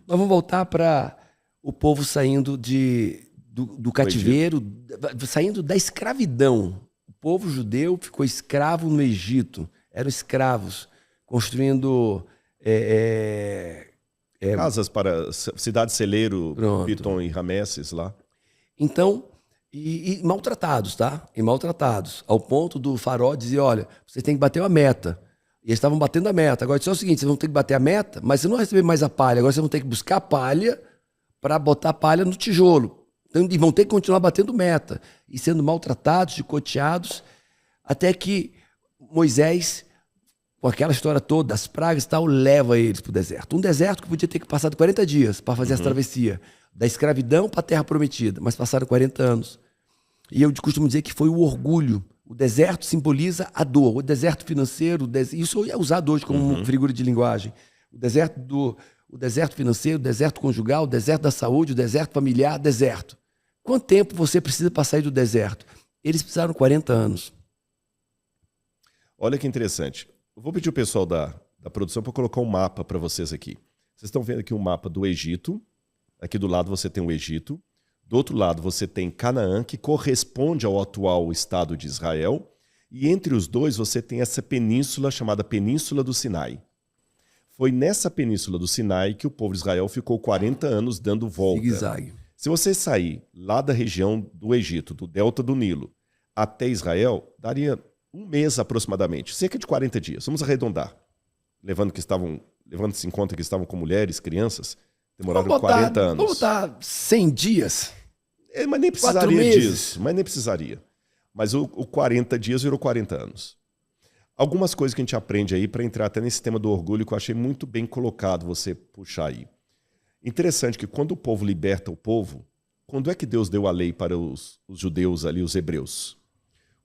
Nós vamos voltar para o povo saindo do cativeiro, saindo da escravidão. O povo judeu ficou escravo no Egito. Eram escravos, construindo casas para cidade celeiro, Pronto. Pitom e Rameses lá. Então, e maltratados, tá? E maltratados. Ao ponto do faraó dizer, olha, vocês têm que bater uma meta. E eles estavam batendo a meta. Agora, só é o seguinte, vocês vão ter que bater a meta, mas vocês não vão receber mais a palha. Agora vocês vão ter que buscar a palha para botar a palha no tijolo. Então, e vão ter que continuar batendo meta. E sendo maltratados, chicoteados, até que Moisés, com aquela história toda, das pragas e tal, leva eles para o deserto. Um deserto que podia ter passado 40 dias para fazer essa travessia. Da escravidão para a terra prometida. Mas passaram 40 anos. E eu costumo dizer que foi o orgulho. O deserto simboliza a dor. O deserto financeiro, isso é usado hoje como figura de linguagem. O deserto financeiro, o deserto conjugal, o deserto da saúde, o deserto familiar, deserto. Quanto tempo você precisa para sair do deserto? Eles precisaram 40 anos. Olha que interessante. Eu vou pedir o pessoal da produção para colocar um mapa para vocês aqui. Vocês estão vendo aqui um mapa do Egito. Aqui do lado você tem o Egito. Do outro lado você tem Canaã, que corresponde ao atual Estado de Israel. E entre os dois você tem essa península chamada Península do Sinai. Foi nessa Península do Sinai que o povo de Israel ficou 40 anos dando volta. Zigue-zague. Se você sair lá da região do Egito, do delta do Nilo, até Israel, daria um mês aproximadamente, cerca de 40 dias. Vamos arredondar. Levando-se em conta que estavam com mulheres, crianças, demoraram 40 anos. Vamos botar 100 dias. Mas nem precisaria disso. Mas nem precisaria. Mas o 40 dias virou 40 anos. Algumas coisas que a gente aprende aí para entrar até nesse tema do orgulho, que eu achei muito bem colocado você puxar aí. Interessante que quando o povo liberta o povo, quando é que Deus deu a lei para os judeus ali, os hebreus?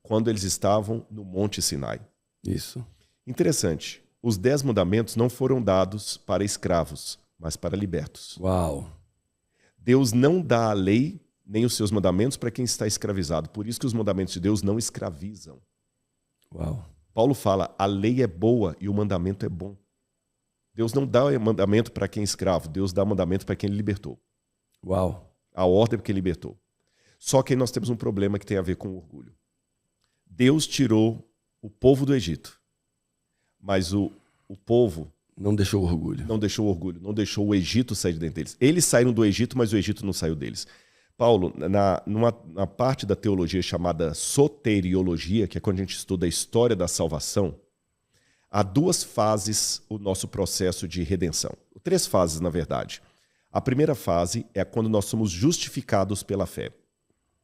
Quando eles estavam no Monte Sinai. Isso. Interessante. Os 10 mandamentos não foram dados para escravos, mas para libertos. Uau. Deus não dá a lei nem os seus mandamentos para quem está escravizado. Por isso que os mandamentos de Deus não escravizam. Uau. Paulo fala, a lei é boa e o mandamento é bom. Deus não dá mandamento para quem é escravo, Deus dá mandamento para quem ele libertou. Uau. A ordem para quem libertou. Só que aí nós temos um problema que tem a ver com o orgulho. Deus tirou o povo do Egito, mas o povo não deixou o orgulho. Não deixou o orgulho, não deixou o Egito sair de dentro deles. Eles saíram do Egito, mas o Egito não saiu deles. Paulo, numa parte da teologia chamada soteriologia, que é quando a gente estuda a história da salvação, há 2 fases o nosso processo de redenção. 3 fases, na verdade. A primeira fase é quando nós somos justificados pela fé.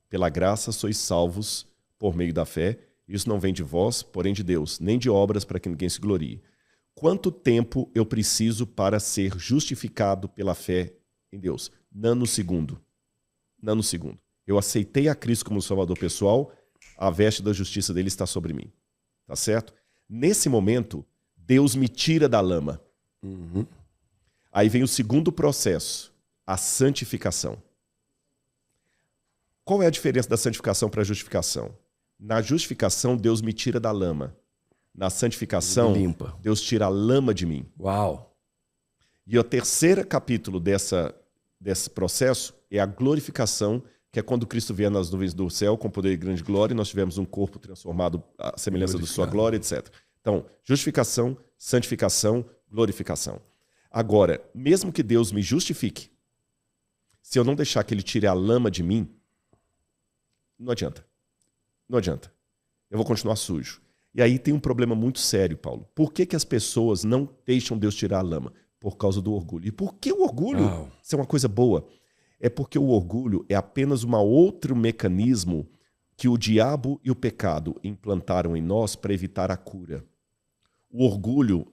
Pela graça sois salvos por meio da fé. Isso não vem de vós, porém de Deus, nem de obras para que ninguém se glorie. Quanto tempo eu preciso para ser justificado pela fé em Deus? Nanosegundo. Nanosegundo. Eu aceitei a Cristo como Salvador pessoal, a veste da justiça dele está sobre mim. Tá certo? Nesse momento, Deus me tira da lama. Aí vem o segundo processo, a santificação. Qual é a diferença da santificação para a justificação? Na justificação, Deus me tira da lama. Na santificação, limpa. Deus tira a lama de mim. Uau. E o terceiro capítulo desse processo é a glorificação, que é quando Cristo vier nas nuvens do céu com poder e grande glória, e nós tivemos um corpo transformado à semelhança da sua glória, etc. Então, justificação, santificação, glorificação. Agora, mesmo que Deus me justifique, se eu não deixar que ele tire a lama de mim, não adianta. Não adianta. Eu vou continuar sujo. E aí tem um problema muito sério, Paulo. Por que as pessoas não deixam Deus tirar a lama? Por causa do orgulho. E por que o orgulho? Isso é uma coisa boa. É porque o orgulho é apenas um outro mecanismo que o diabo e o pecado implantaram em nós para evitar a cura. O orgulho,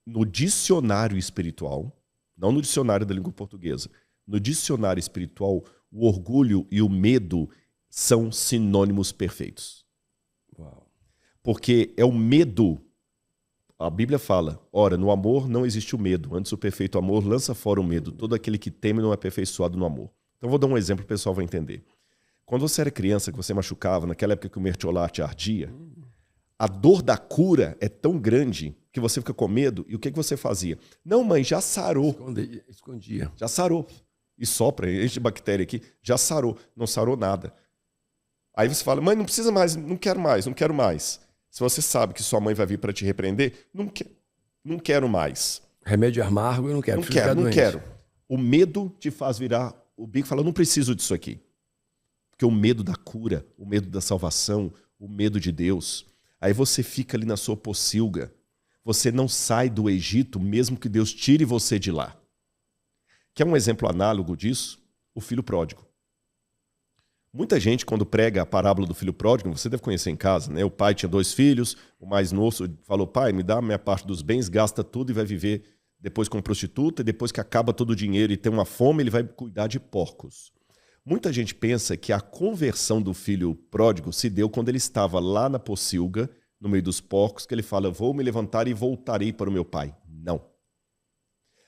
no dicionário espiritual, não no dicionário da língua portuguesa, no dicionário espiritual, o orgulho e o medo são sinônimos perfeitos. Uau. Porque é o medo. A Bíblia fala, ora, no amor não existe o medo. Antes o perfeito amor lança fora o medo. Todo aquele que teme não é aperfeiçoado no amor. Então vou dar um exemplo, o pessoal vai entender. Quando você era criança, que você machucava, naquela época que o mertiolate ardia, a dor da cura é tão grande que você fica com medo, e o que você fazia? Não, mãe, já sarou. Escondia. Já sarou. E sopra, enche de bactéria aqui, já sarou. Não sarou nada. Aí você fala, mãe, não precisa mais, não quero mais, não quero mais. Se você sabe que sua mãe vai vir para te repreender, não quero mais. Remédio amargo eu não quero. Não quero. O medo te faz virar o bico e falar, não preciso disso aqui. Porque o medo da cura, o medo da salvação, o medo de Deus. Aí você fica ali na sua pocilga. Você não sai do Egito, mesmo que Deus tire você de lá. Quer um exemplo análogo disso? O filho pródigo. Muita gente, quando prega a parábola do filho pródigo, você deve conhecer em casa, né? O pai tinha 2 filhos, o mais novo falou, pai, me dá a minha parte dos bens, gasta tudo e vai viver depois como prostituta, e depois que acaba todo o dinheiro e tem uma fome, ele vai cuidar de porcos. Muita gente pensa que a conversão do filho pródigo se deu quando ele estava lá na pocilga, no meio dos porcos, que ele fala, vou me levantar e voltarei para o meu pai. Não.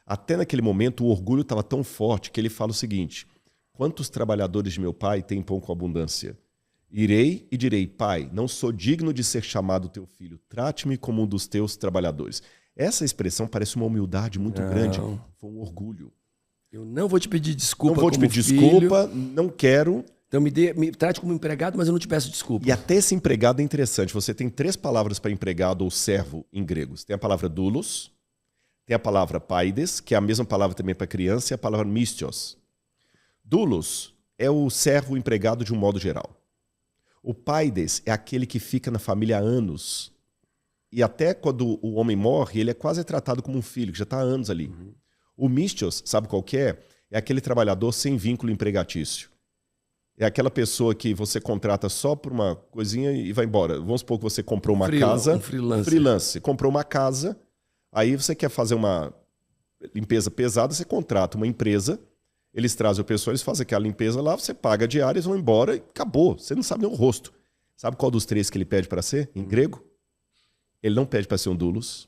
Até naquele momento o orgulho estava tão forte que ele fala o seguinte, quantos trabalhadores de meu pai têm pão com abundância? Irei e direi, pai, não sou digno de ser chamado teu filho, trate-me como um dos teus trabalhadores. Essa expressão parece uma humildade muito grande, foi um orgulho. Eu não vou te pedir desculpa. Não vou te pedir desculpa, não quero. Então me trate como empregado, mas eu não te peço desculpa. E até esse empregado é interessante. Você tem 3 palavras para empregado ou servo em grego. Tem a palavra doulos, tem a palavra paides, que é a mesma palavra também para criança, e a palavra mistios. Doulos é o servo empregado de um modo geral. O paides é aquele que fica na família há anos. E até quando o homem morre, ele é quase tratado como um filho, que já está há anos ali. Uhum. O mistios, sabe qual que é? É aquele trabalhador sem vínculo empregatício. É aquela pessoa que você contrata só por uma coisinha e vai embora. Vamos supor que você comprou uma casa. Um freelancer. Freelance. Comprou uma casa, aí você quer fazer uma limpeza pesada, você contrata uma empresa, eles trazem o pessoal, eles fazem aquela limpeza lá, você paga a diária, eles vão embora e acabou. Você não sabe nem o rosto. Sabe qual dos 3 que ele pede para ser, em grego? Ele não pede para ser um doulos,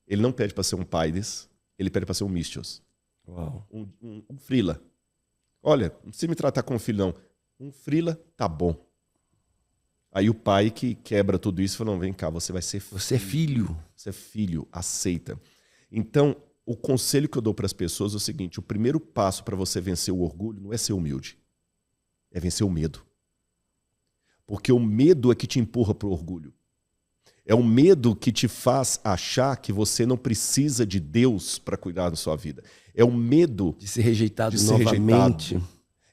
ele não pede para ser um paides, ele pede para ser um mistios. Uau. Um frila. Olha, não precisa me tratar como filho, não. Um frila, tá bom. Aí o pai que quebra tudo isso fala, não, vem cá, você vai ser filho. Você é filho. Você é filho, aceita. Então, o conselho que eu dou para as pessoas é o seguinte, o primeiro passo para você vencer o orgulho não é ser humilde, é vencer o medo. Porque o medo é que te empurra para o orgulho. É o medo que te faz achar que você não precisa de Deus para cuidar da sua vida. É o medo de ser rejeitado novamente.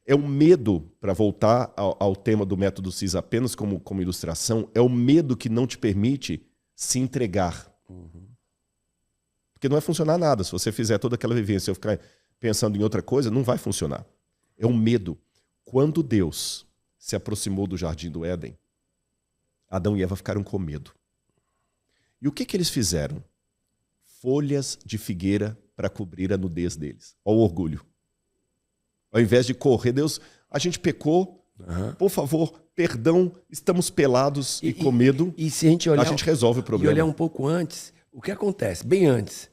É o medo, para voltar ao tema do método CIS apenas como ilustração, é o medo que não te permite se entregar. Uhum. Porque não vai funcionar nada. Se você fizer toda aquela vivência e ficar pensando em outra coisa, não vai funcionar. É um medo. Quando Deus se aproximou do Jardim do Éden, Adão e Eva ficaram com medo. E o que eles fizeram? Folhas de figueira para cobrir a nudez deles. Olha o orgulho. Ao invés de correr, Deus, a gente pecou, por favor, perdão, estamos pelados e com medo, e se a gente olhar, a gente resolve o problema. E olhar um pouco antes, o que acontece? Bem antes,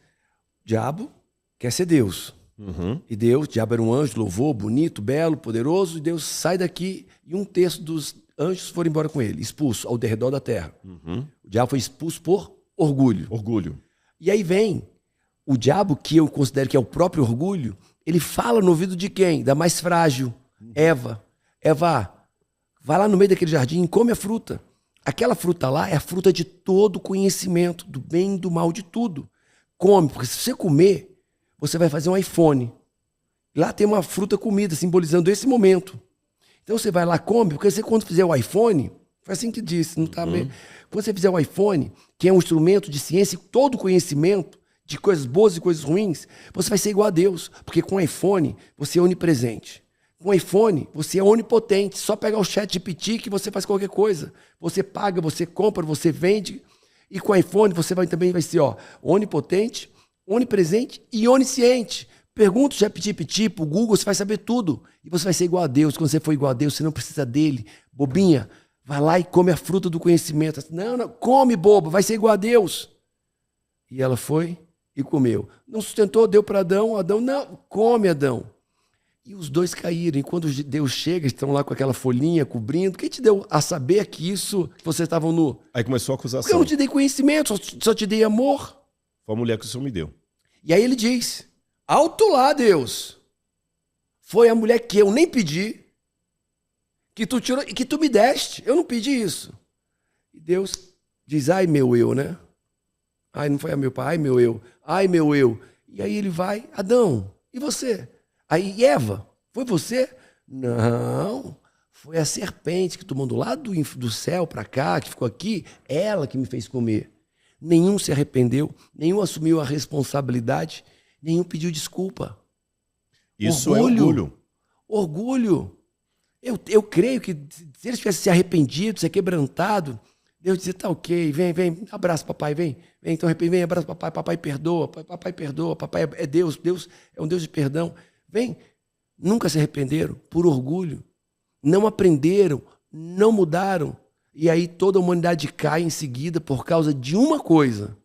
o diabo quer ser Deus. Uhum. E Deus, o diabo era um anjo, louvor, bonito, belo, poderoso, e Deus sai daqui e 1/3 dos anjos foram embora com ele, expulso ao derredor da terra. Uhum. O diabo foi expulso por orgulho. Orgulho. E aí vem o diabo, que eu considero que é o próprio orgulho, ele fala no ouvido de quem? Da mais frágil, Eva. Eva, vai lá no meio daquele jardim e come a fruta. Aquela fruta lá é a fruta de todo conhecimento, do bem e do mal, de tudo. Come, porque se você comer, você vai fazer um iPhone. Lá tem uma fruta comida, simbolizando esse momento. Então você vai lá, come, porque você quando fizer o iPhone, foi assim que disse, não tá bem. Quando você fizer o iPhone, que é um instrumento de ciência, todo conhecimento de coisas boas e coisas ruins, você vai ser igual a Deus, porque com o iPhone você é onipresente. Com o iPhone você é onipotente, só pegar o ChatGPT que você faz qualquer coisa. Você paga, você compra, você vende, e com o iPhone você também vai ser onipotente, onipresente e onisciente. Pergunta o ChatGPT pro Google, você vai saber tudo. E você vai ser igual a Deus. Quando você for igual a Deus, você não precisa dele. Bobinha, vai lá e come a fruta do conhecimento. Não, come, bobo, vai ser igual a Deus. E ela foi e comeu. Não sustentou, deu para Adão. Adão, não, come, Adão. E os dois caíram. E quando Deus chega, estão lá com aquela folhinha cobrindo. Quem te deu a saber que vocês estavam nu? Aí começou a Porque eu acusação. não te dei conhecimento, só te dei amor. Foi a mulher que o Senhor me deu. E aí ele diz, alto lá, Deus. Foi a mulher que eu nem pedi, que tu tirou e que tu me deste. Eu não pedi isso. E Deus diz, ai meu eu, né? Ai, não foi a meu pai, ai meu eu. Ai meu eu. E aí ele vai, Adão, e você? Aí Eva, foi você? Não, foi a serpente que tu mandou lá do céu para cá, que ficou aqui, ela que me fez comer. Nenhum se arrependeu, nenhum assumiu a responsabilidade, nenhum pediu desculpa. Isso é orgulho. Orgulho. Eu creio que se eles tivessem se arrependido, se quebrantado, Deus dizia, tá ok, vem, abraça papai, vem, então vem, abraça papai perdoa, papai é Deus é um Deus de perdão. Vem, nunca se arrependeram por orgulho, não aprenderam, não mudaram. E aí toda a humanidade cai em seguida por causa de uma coisa,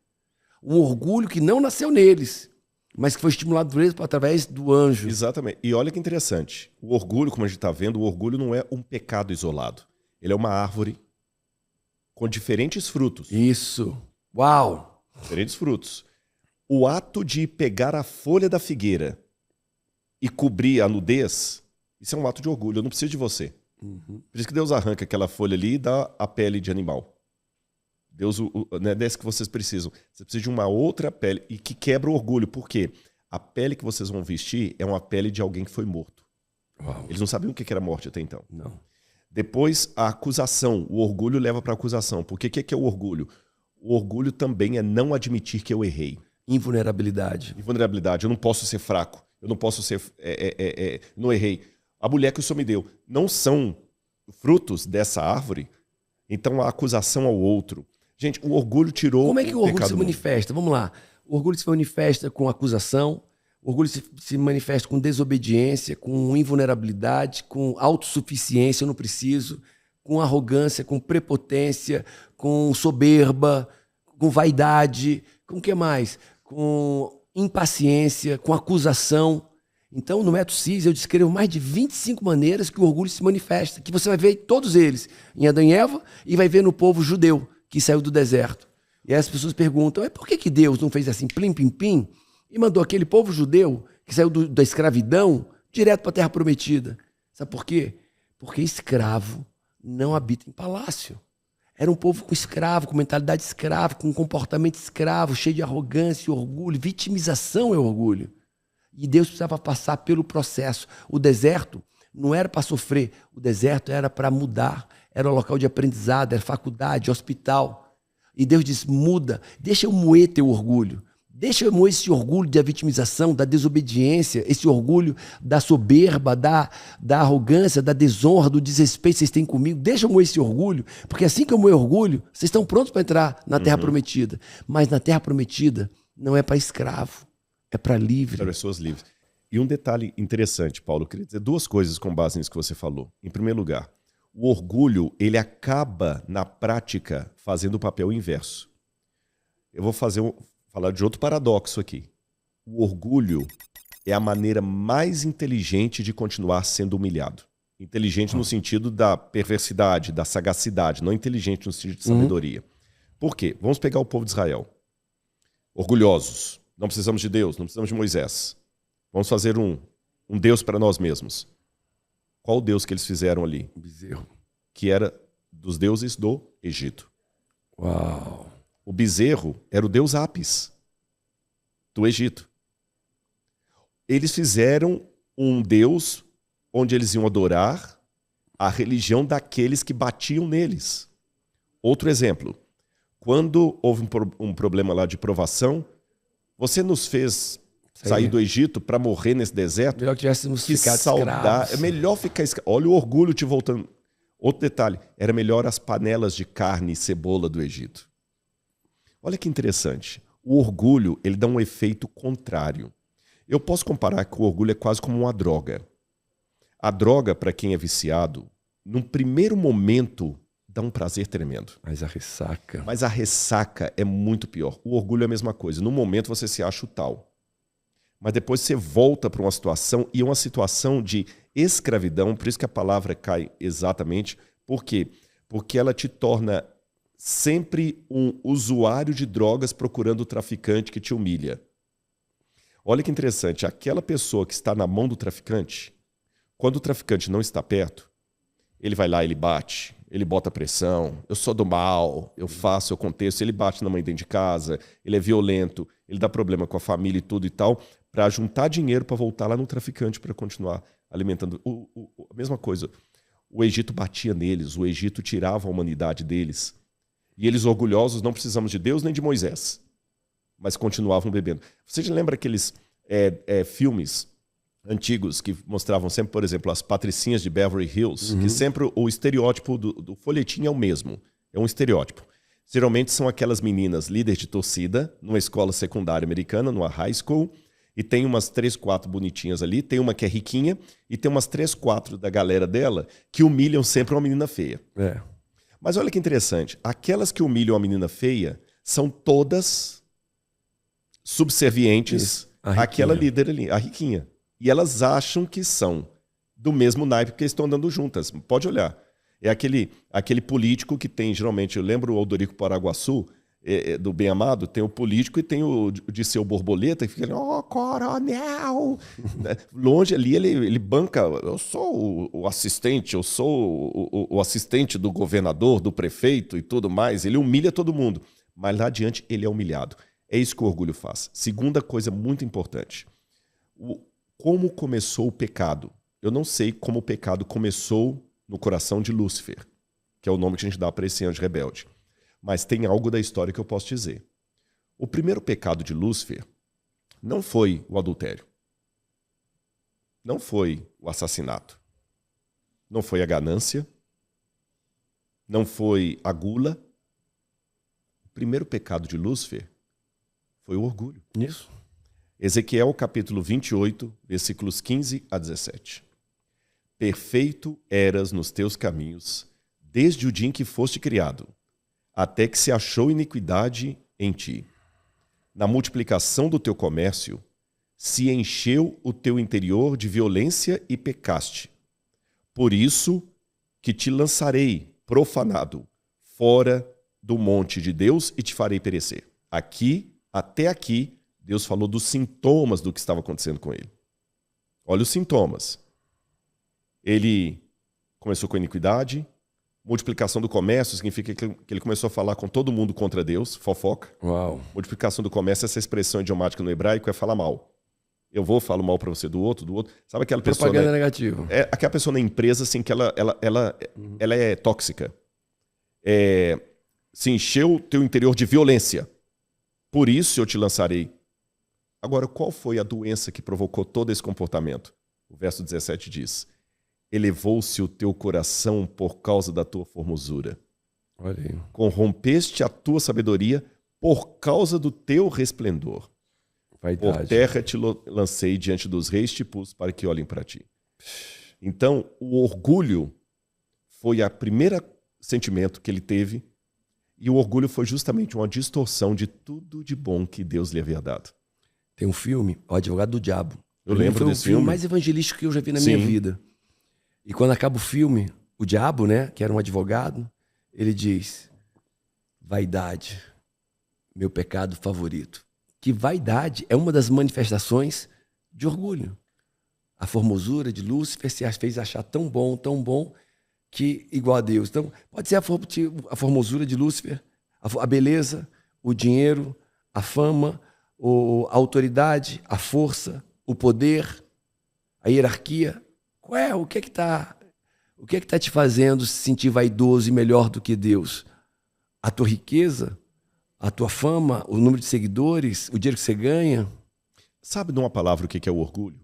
um orgulho que não nasceu neles, mas que foi estimulado por eles através do anjo. Exatamente. E olha que interessante. O orgulho, como a gente está vendo, o orgulho não é um pecado isolado. Ele é uma árvore com diferentes frutos. Isso. Uau! Diferentes frutos. O ato de pegar a folha da figueira e cobrir a nudez, isso é um ato de orgulho. Eu não preciso de você. Uhum. Por isso que Deus arranca aquela folha ali e dá a pele de animal. Deus não é dessa que vocês precisam. Você precisa de uma outra pele e que quebra o orgulho. Por quê? A pele que vocês vão vestir é uma pele de alguém que foi morto. Uau. Eles não sabiam o que era morte até então. Não. Depois, a acusação. O orgulho leva para a acusação. Porque o que é o orgulho? O orgulho também é não admitir que eu errei. Invulnerabilidade. Invulnerabilidade. Eu não posso ser fraco. Eu não posso ser... não errei. A mulher que o Senhor me deu não são frutos dessa árvore. Então, a acusação ao outro. Gente, o orgulho tirou... Como é que o orgulho se mundo. manifesta? Vamos lá. O orgulho se manifesta com acusação, o orgulho se manifesta com desobediência, com invulnerabilidade, com autossuficiência, eu não preciso, com arrogância, com prepotência, com soberba, com vaidade, com o que mais? Com impaciência, com acusação. Então, no Método CIS, eu descrevo mais de 25 maneiras que o orgulho se manifesta, que você vai ver todos eles em Adão e Eva e vai ver no povo judeu que saiu do deserto. E aí as pessoas perguntam, por que Deus não fez assim, plim, pim, pim, e mandou aquele povo judeu que saiu da escravidão direto para a Terra Prometida? Sabe por quê? Porque escravo não habita em palácio. Era um povo com escravo, com mentalidade escrava, com comportamento escravo, cheio de arrogância e orgulho. Vitimização é orgulho. E Deus precisava passar pelo processo. O deserto não era para sofrer, o deserto era para mudar. Era um local de aprendizado, era faculdade, hospital. E Deus diz, muda, deixa eu moer teu orgulho. Deixa eu moer esse orgulho da vitimização, da desobediência, esse orgulho da soberba, da arrogância, da desonra, do desrespeito que vocês têm comigo. Deixa eu moer esse orgulho, porque assim que eu moer orgulho, vocês estão prontos para entrar na Terra Prometida. Mas na Terra Prometida não é para escravo, é para livre. Para pessoas livres. E um detalhe interessante, Paulo, eu queria dizer duas coisas com base nisso que você falou. Em primeiro lugar, o orgulho, ele acaba, na prática, fazendo o papel inverso. Eu vou falar de outro paradoxo aqui. O orgulho é a maneira mais inteligente de continuar sendo humilhado. Inteligente no sentido da perversidade, da sagacidade, não inteligente no sentido de sabedoria. Por quê? Vamos pegar o povo de Israel. Orgulhosos. Não precisamos de Deus, não precisamos de Moisés. Vamos fazer um Deus para nós mesmos. Qual o Deus que eles fizeram ali? O bezerro. Que era dos deuses do Egito. Uau! O bezerro era o deus Apis, do Egito. Eles fizeram um deus onde eles iam adorar a religião daqueles que batiam neles. Outro exemplo. Quando houve um problema lá de provação, você nos fez sair do Egito para morrer nesse deserto? Melhor que tivéssemos ficado escravos. É melhor ficar escravo. Olha o orgulho te voltando. Outro detalhe, era melhor as panelas de carne e cebola do Egito. Olha que interessante. O orgulho, ele dá um efeito contrário. Eu posso comparar que o orgulho é quase como uma droga. A droga, para quem é viciado, num primeiro momento, dá um prazer tremendo. Mas a ressaca... Mas a ressaca é muito pior. O orgulho é a mesma coisa. No momento você se acha o tal. mas depois você volta para uma situação, e é uma situação de escravidão, por isso que a palavra cai exatamente. Por quê? Porque ela te torna sempre um usuário de drogas procurando o traficante que te humilha. Olha que interessante, aquela pessoa que está na mão do traficante, quando o traficante não está perto, ele vai lá, ele bate, ele bota pressão, eu sou do mal, eu faço, eu aconteço, ele bate na mãe dentro de casa, ele é violento, ele dá problema com a família e tudo e tal, para juntar dinheiro para voltar lá no traficante para continuar alimentando. A mesma coisa, o Egito batia neles, o Egito tirava a humanidade deles, e eles orgulhosos, não precisamos de Deus nem de Moisés, mas continuavam bebendo. Você já lembra aqueles filmes antigos que mostravam sempre, por exemplo, as patricinhas de Beverly Hills, que sempre o estereótipo do folhetim é o mesmo, é um estereótipo. Geralmente são aquelas meninas líderes de torcida, numa escola secundária americana, numa high school, e tem umas 3, 4 bonitinhas ali, tem uma que é riquinha, e tem umas 3, 4 da galera dela que humilham sempre uma menina feia. É. Mas olha que interessante, aquelas que humilham a menina feia são todas subservientes àquela líder ali, a riquinha. E elas acham que são do mesmo naipe porque estão andando juntas. Pode olhar. É aquele político que tem, geralmente, eu lembro o Aldorico Paraguaçu, do Bem Amado, tem o político e tem o de seu borboleta, que fica ali, coronel! Longe ali, ele banca, eu sou o assistente, eu sou o assistente do governador, do prefeito e tudo mais. Ele humilha todo mundo. Mas lá adiante, ele é humilhado. É isso que o orgulho faz. Segunda coisa muito importante. Como começou o pecado? Eu não sei como o pecado começou no coração de Lúcifer, que é o nome que a gente dá para esse anjo rebelde. Mas tem algo da história que eu posso dizer. O primeiro pecado de Lúcifer não foi o adultério. Não foi o assassinato. Não foi a ganância. Não foi a gula. O primeiro pecado de Lúcifer foi o orgulho. Isso. Ezequiel, capítulo 28, versículos 15 a 17. Perfeito eras nos teus caminhos, desde o dia em que foste criado, até que se achou iniquidade em ti. Na multiplicação do teu comércio, se encheu o teu interior de violência e pecaste. Por isso que te lançarei, profanado, fora do monte de Deus e te farei perecer. Até aqui, Deus falou dos sintomas do que estava acontecendo com ele. Olha os sintomas. Ele começou com iniquidade, multiplicação do comércio significa que ele começou a falar com todo mundo contra Deus, fofoca. Uau. Multiplicação do comércio, essa expressão idiomática no hebraico é falar mal. Eu falo mal para você do outro. Sabe aquela pessoa... Propaganda negativa. É aquela pessoa na empresa assim, que ela é tóxica. Se encheu o teu interior de violência. Por isso eu te lançarei. Agora, qual foi a doença que provocou todo esse comportamento? O verso 17 diz: elevou-se o teu coração por causa da tua formosura. Olha aí. Corrompeste a tua sabedoria por causa do teu resplendor. Vaidade. Por terra te lancei diante dos reis, te pus para que olhem para ti. Então, o orgulho foi o primeiro sentimento que ele teve, e o orgulho foi justamente uma distorção de tudo de bom que Deus lhe havia dado. Tem um filme, O Advogado do Diabo. Eu lembro desse filme. Foi o filme mais evangelístico que eu já vi na minha vida. E quando acaba o filme, o diabo, né, que era um advogado, ele diz: vaidade, meu pecado favorito. Que vaidade é uma das manifestações de orgulho. A formosura de Lúcifer se fez achar tão bom, que igual a Deus. Então, pode ser a formosura de Lúcifer, a beleza, o dinheiro, a fama, a autoridade, a força, o poder, a hierarquia. O que é que tá te fazendo se sentir vaidoso e melhor do que Deus? A tua riqueza, a tua fama, o número de seguidores, o dinheiro que você ganha? Sabe de uma palavra o que é o orgulho?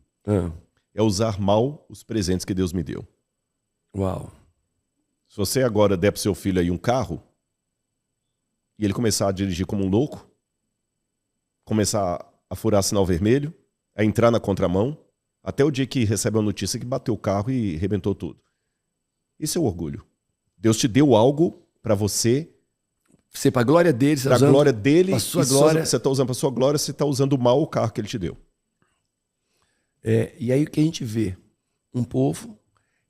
É usar mal os presentes que Deus me deu. Uau. Se você agora der para o seu filho aí um carro e ele começar a dirigir como um louco, começar a furar sinal vermelho, a entrar na contramão, até o dia que recebe a notícia que bateu o carro e arrebentou tudo. Isso é o orgulho. Deus te deu algo para você. Você, para a glória dele, para a glória dele, para sua glória. Você está usando para a sua glória, você está usando mal o carro que ele te deu. E aí o que a gente vê? Um povo.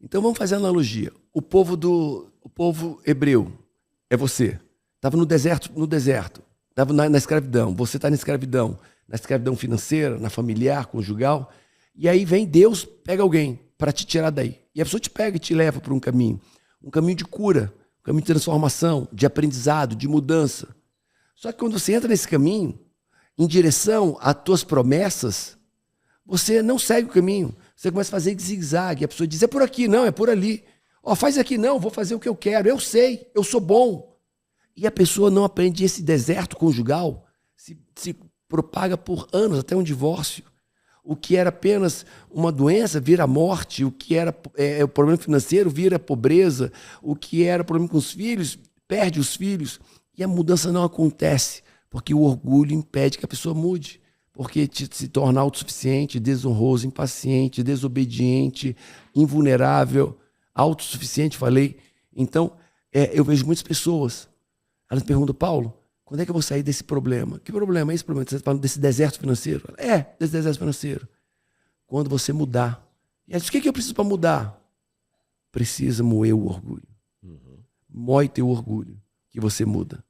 Então vamos fazer a analogia. O povo hebreu é você. Estava no deserto. Estava na escravidão. Você está na escravidão financeira, na familiar, conjugal. E aí vem Deus, pega alguém para te tirar daí. E a pessoa te pega e te leva para um caminho de cura, um caminho de transformação, de aprendizado, de mudança. Só que quando você entra nesse caminho, em direção às tuas promessas, você não segue o caminho. Você começa a fazer zigue-zague. A pessoa diz, é por aqui, não, é por ali. Faz aqui, não, vou fazer o que eu quero. Eu sei, eu sou bom. E a pessoa não aprende. Esse deserto conjugal se propaga por anos, até um divórcio. O que era apenas uma doença vira morte. O que era o problema financeiro vira pobreza. O que era problema com os filhos, perde os filhos. E a mudança não acontece, porque o orgulho impede que a pessoa mude. Porque se torna autossuficiente, desonroso, impaciente, desobediente, invulnerável, autossuficiente, falei. Então, eu vejo muitas pessoas, elas me perguntam, Paulo, quando é que eu vou sair desse problema? Que problema é esse problema? Você está falando desse deserto financeiro? Desse deserto financeiro. Quando você mudar. E ela diz, o que eu preciso para mudar? Precisa moer o orgulho. Moe teu orgulho, que você muda.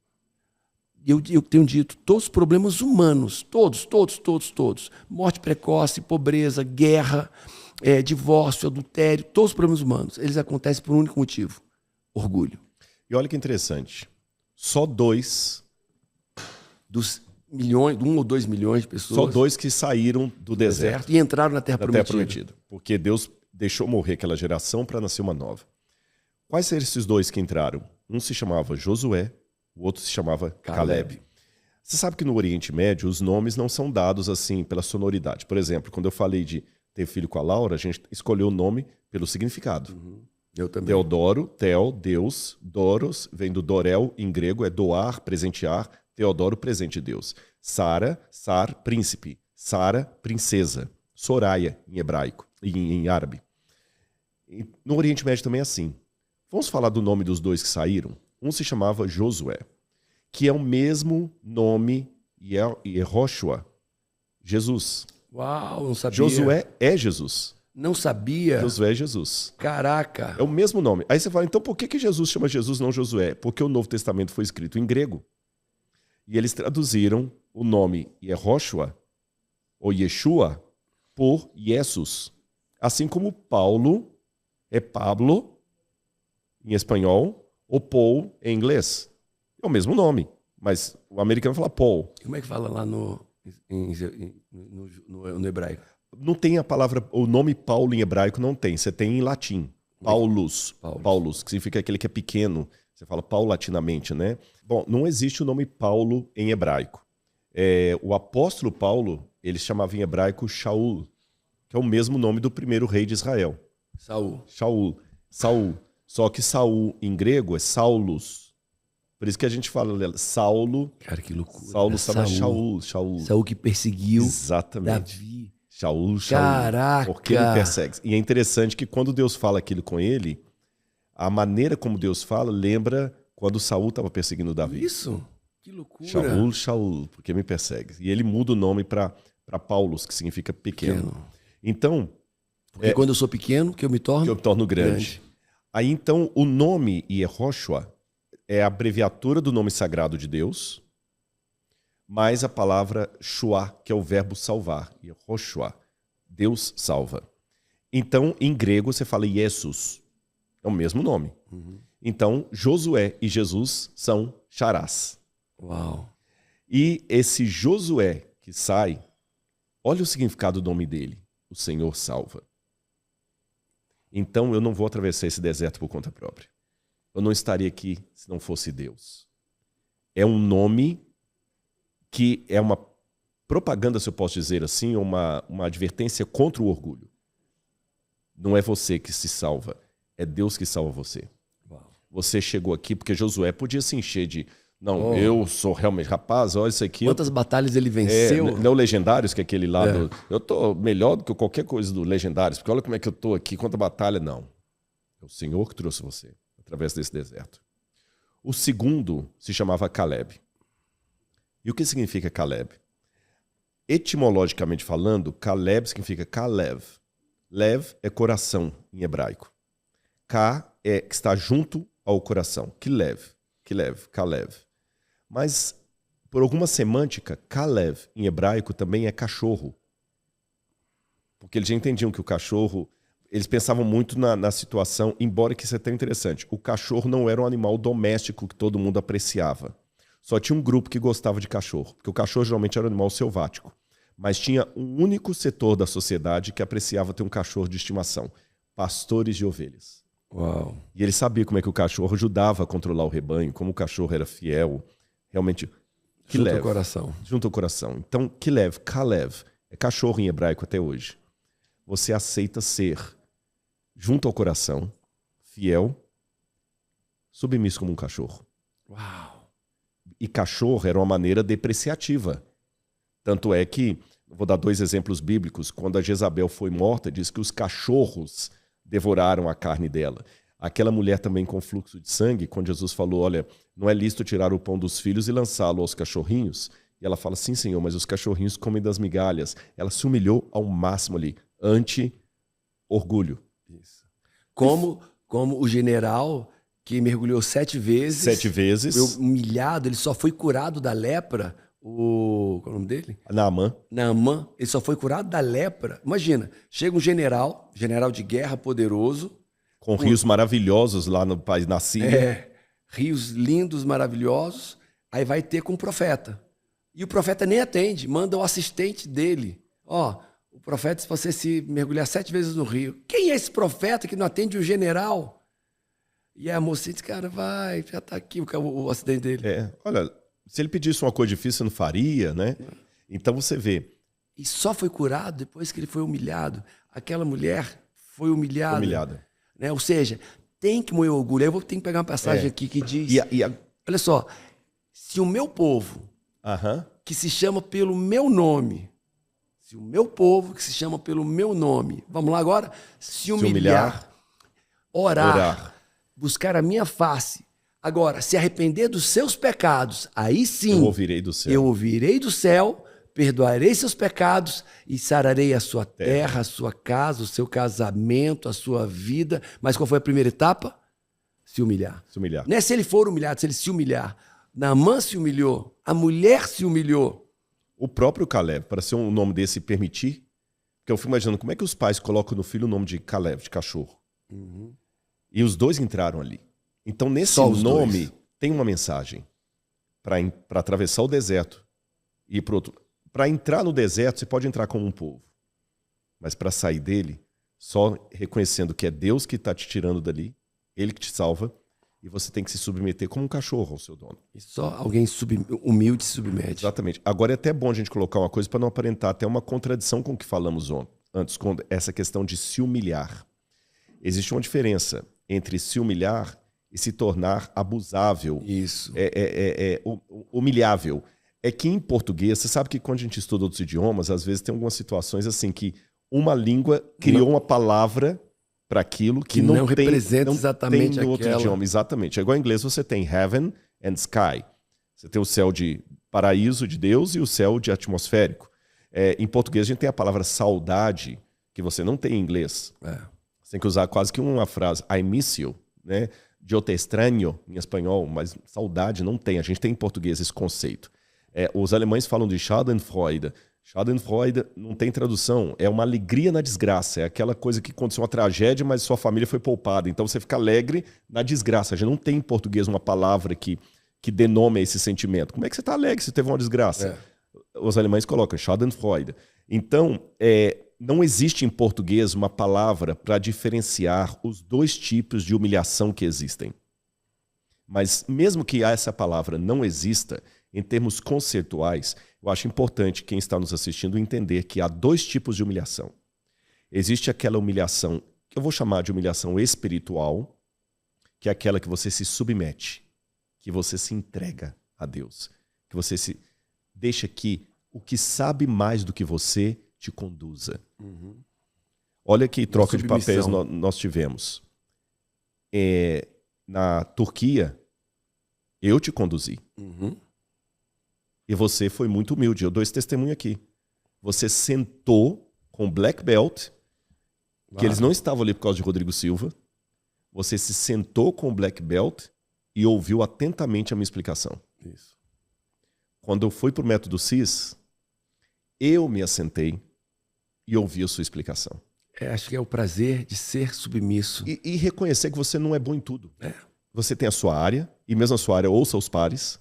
Eu tenho dito, todos os problemas humanos, todos, morte precoce, pobreza, guerra, divórcio, adultério, todos os problemas humanos, eles acontecem por um único motivo, orgulho. E olha que interessante, só 2 dos milhões, 1 ou 2 milhões de pessoas, só 2 que saíram do deserto e entraram na Terra Prometida. Porque Deus deixou morrer aquela geração para nascer uma nova. Quais eram esses 2 que entraram? Um se chamava Josué, o outro se chamava Caleb. Você sabe que no Oriente Médio os nomes não são dados assim pela sonoridade. Por exemplo, quando eu falei de ter filho com a Laura, a gente escolheu o nome pelo significado. Eu também. Teodoro, Tel, Deus, Doros, vem do Dorel, em grego é doar, presentear, Teodoro, presente de Deus. Sara, Sar, príncipe. Sara, princesa. Soraya, em hebraico, em árabe. E no Oriente Médio também é assim. Vamos falar do nome dos 2 que saíram? Um se chamava Josué, que é o mesmo nome Yehoshua, Jesus. Uau, não sabia. Josué é Jesus. Não sabia. Josué é Jesus. Caraca. É o mesmo nome. Aí você fala, então por que Jesus chama Jesus não Josué? Porque o Novo Testamento foi escrito em grego. E eles traduziram o nome Yehoshua, ou Yeshua, por Jesus. Assim como Paulo é Pablo, em espanhol, ou Paul em inglês. É o mesmo nome, mas o americano fala Paul. Como é que fala lá no hebraico? Não tem a palavra, o nome Paulo em hebraico não tem, você tem em latim. Paulus, que significa aquele que é pequeno. Você fala paulatinamente, né? Bom, não existe o nome Paulo em hebraico. O apóstolo Paulo, ele chamava em hebraico Shaul, que é o mesmo nome do primeiro rei de Israel. Saul. Só que Saul em grego é Saulus. Por isso que a gente fala Saulo. Cara, que loucura. Saulo estava Shaul. Saul que perseguiu Davi. Shaul. Caraca. Porque ele persegue. E é interessante que quando Deus fala aquilo com ele, a maneira como Deus fala lembra quando Saul estava perseguindo Davi. Isso? Que loucura. Shaul, porque me persegue. E ele muda o nome para Paulus, que significa pequeno. Então... Porque quando eu sou pequeno, que eu me torno grande. Aí então o nome Yehoshua é a abreviatura do nome sagrado de Deus, mais a palavra Shua, que é o verbo salvar. Yehoshua, Deus salva. Então, em grego, você fala Jesus. É o mesmo nome. Então, Josué e Jesus são charás. Uau. E esse Josué que sai, olha o significado do nome dele. O Senhor salva. Então, eu não vou atravessar esse deserto por conta própria. Eu não estaria aqui se não fosse Deus. É um nome que é uma propaganda, se eu posso dizer assim, uma advertência contra o orgulho. Não é você que se salva, é Deus que salva você. Uau. Você chegou aqui porque Josué podia se encher de... Não, eu sou realmente... Rapaz, olha isso aqui... Quantas batalhas ele venceu? Não, Legendários, que é aquele lado... Eu tô melhor do que qualquer coisa do Legendários, porque olha como é que eu tô aqui, quanta batalha. Não. É o Senhor que trouxe você através desse deserto. O segundo se chamava Caleb. E o que significa Caleb? Etimologicamente falando, Caleb significa Kalev. Lev é coração em hebraico. Ka é que está junto ao coração. Kilev, Kalev. Mas, por alguma semântica, Kalev em hebraico também é cachorro. Porque eles já entendiam que o cachorro... Eles pensavam muito na situação, embora que isso é tão interessante. O cachorro não era um animal doméstico que todo mundo apreciava. Só tinha um grupo que gostava de cachorro. Porque o cachorro geralmente era um animal selvático. Mas tinha um único setor da sociedade que apreciava ter um cachorro de estimação. Pastores de ovelhas. Uau. E ele sabia como é que o cachorro ajudava a controlar o rebanho, como o cachorro era fiel. Realmente... Junto ao coração. Junto ao coração. Então, Kilev, Kalev, é cachorro em hebraico até hoje. Você aceita ser junto ao coração, fiel, submisso como um cachorro. Uau. E cachorro era uma maneira depreciativa. Tanto é que, vou dar 2 exemplos bíblicos, quando a Jezabel foi morta, diz que os cachorros devoraram a carne dela. Aquela mulher também com fluxo de sangue, quando Jesus falou, olha, não é lícito tirar o pão dos filhos e lançá-lo aos cachorrinhos. E ela fala, sim, Senhor, mas os cachorrinhos comem das migalhas. Ela se humilhou ao máximo ali, anti-orgulho. Isso. Como o general que mergulhou 7 vezes. 7 vezes. Foi humilhado, ele só foi curado da lepra. Qual é o nome dele? Naamã. Ele só foi curado da lepra. Imagina, chega um general de guerra poderoso. Com rios maravilhosos lá no país, na Síria. Rios lindos, maravilhosos. Aí vai ter com o profeta. E o profeta nem atende, manda o assistente dele. O profeta, se você se mergulhar 7 vezes no rio. Quem é esse profeta que não atende o general? E a moça disse, cara, vai, já tá aqui o acidente dele. Olha, se ele pedisse uma coisa difícil, você não faria, né? Então você vê. E só foi curado depois que ele foi humilhado. Aquela mulher foi humilhada. Né? Ou seja, tem que moer o orgulho. Aí eu tenho que pegar uma passagem aqui que diz... Olha só, se o meu povo, que se chama pelo meu nome... Se o meu povo, que se chama pelo meu nome, vamos lá agora, se humilhar, orar, buscar a minha face, agora, se arrepender dos seus pecados, aí sim, eu ouvirei do céu, perdoarei seus pecados e sararei a sua terra, a sua casa, o seu casamento, a sua vida. Mas qual foi a primeira etapa? Se humilhar. Não é se ele for humilhado, se ele se humilhar. Naamã se humilhou, a mulher se humilhou. O próprio Caleb, para ser um nome desse permitir, porque eu fico imaginando como é que os pais colocam no filho o nome de Caleb, de cachorro. E os 2 entraram ali. Então, nesse nome, tem uma mensagem para atravessar o deserto e ir para outro. Para entrar no deserto, você pode entrar como um povo. Mas para sair dele, só reconhecendo que é Deus que está te tirando dali, Ele que te salva, e você tem que se submeter como um cachorro ao seu dono. E só alguém humilde se submete. Exatamente. Agora é até bom a gente colocar uma coisa para não aparentar até uma contradição com o que falamos antes, com essa questão de se humilhar. Existe uma diferença entre se humilhar e se tornar abusável. Isso. Humilhável. É que em português, você sabe que quando a gente estuda outros idiomas, às vezes tem algumas situações assim que uma língua criou uma palavra para aquilo que não representa exatamente no outro idioma. Exatamente. É igual em inglês, você tem heaven and sky. Você tem o céu de paraíso de Deus e o céu de atmosférico. Em português, a gente tem a palavra saudade, que você não tem em inglês. Você tem que usar quase que uma frase, I miss you, né? Eu te estranho em espanhol, mas saudade não tem. A gente tem em português esse conceito. Os alemães falam de Schadenfreude. Schadenfreude não tem tradução, é uma alegria na desgraça, é aquela coisa que aconteceu uma tragédia, mas sua família foi poupada, então você fica alegre na desgraça. A gente não tem em português uma palavra que denome esse sentimento. Como é que você está alegre se teve uma desgraça? Os alemães colocam Schadenfreude. Então, não existe em português uma palavra para diferenciar os 2 tipos de humilhação que existem. Mas mesmo que essa palavra não exista, em termos conceituais, eu acho importante quem está nos assistindo entender que há 2 tipos de humilhação. Existe aquela humilhação que eu vou chamar de humilhação espiritual, que é aquela que você se submete, que você se entrega a Deus, que você se deixa que o que sabe mais do que você te conduza. Olha que troca de papéis nós tivemos. Na Turquia, eu te conduzi. E você foi muito humilde. Eu dou esse testemunho aqui. você sentou com Black Belt, que eles não estavam ali por causa de Rodrigo Silva, você se sentou com o Black Belt e ouviu atentamente a minha explicação. Isso. Quando eu fui para o método CIS, eu me assentei e ouvi a sua explicação. Acho que é o prazer de ser submisso. E reconhecer que você não é bom em tudo. É. Você tem a sua área, e mesmo a sua área, ouça os pares,